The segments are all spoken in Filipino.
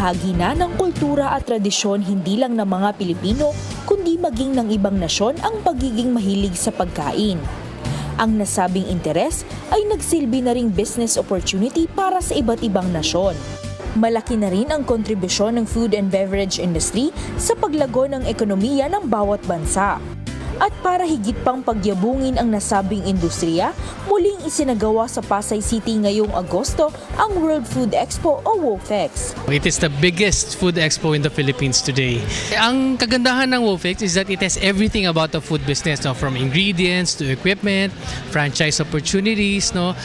bahagi na ng kultura at tradisyon hindi lang ng mga Pilipino, kundi maging ng ibang nasyon ang pagiging mahilig sa pagkain. Ang nasabing interes ay nagsilbi na ring business opportunity para sa iba't ibang nasyon. Malaki na rin ang kontribusyon ng food and beverage industry sa paglago ng ekonomiya ng bawat bansa. At para higit pang pagyabungin ang nasabing industriya, muling isinagawa sa Pasay City ngayong Agosto ang World Food Expo o WOFEX. It is the biggest food expo in the Philippines today. Ang kagandahan ng WOFEX is that it has everything about the food business, no? From ingredients to equipment, franchise opportunities, no?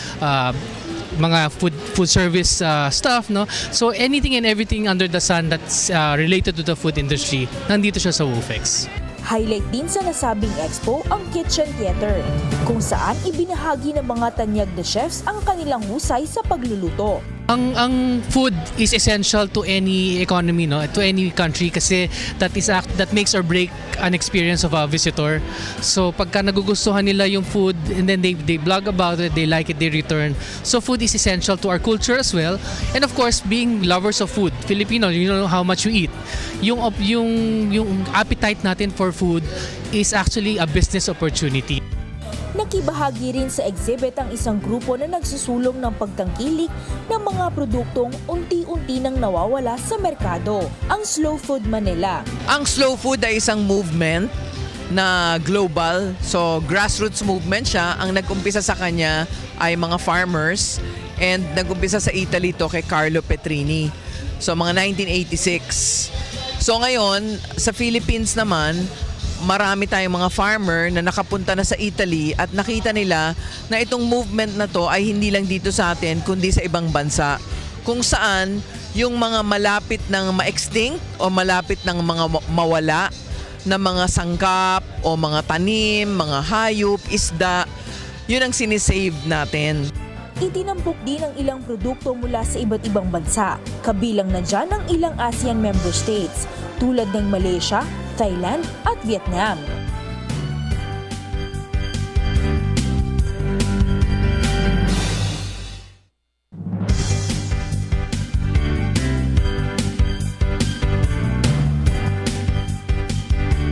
Mga food service stuff, no? So anything and everything under the sun that's related to the food industry, nandito siya sa WOFEX. Highlight din sa nasabing expo ang Kitchen Theater, kung saan ibinahagi ng mga tanyag na chefs ang kanilang husay sa pagluluto. Ang food is essential to any economy, no? To any country, kasi that makes or break an experience of a visitor. So pagka nagugustuhan nila yung food and then they blog about it, they like it, they return. So food is essential to our culture as well. And of course, being lovers of food, Filipino, you know how much we eat. Yung appetite natin for food is actually a business opportunity. Nakibahagi rin sa exhibit ang isang grupo na nagsusulong ng pagtangkilik ng mga produktong unti-unti nang nawawala sa merkado, ang Slow Food Manila. Ang slow food ay isang movement na global. So grassroots movement siya. Ang nag-umpisa sa kanya ay mga farmers and nag-umpisa sa Italy to kay Carlo Petrini. So mga 1986. So ngayon, sa Philippines naman, marami tayong mga farmer na nakapunta na sa Italy at nakita nila na itong movement na to ay hindi lang dito sa atin kundi sa ibang bansa. Kung saan yung mga malapit ng ma-extinct o malapit ng mga mawala na mga sangkap o mga tanim, mga hayop, isda, yun ang sinisave natin. Itinampok din ang ilang produkto mula sa iba't ibang bansa. Kabilang na dyan ang ilang ASEAN member states tulad ng Malaysia, Thailand at Vietnam.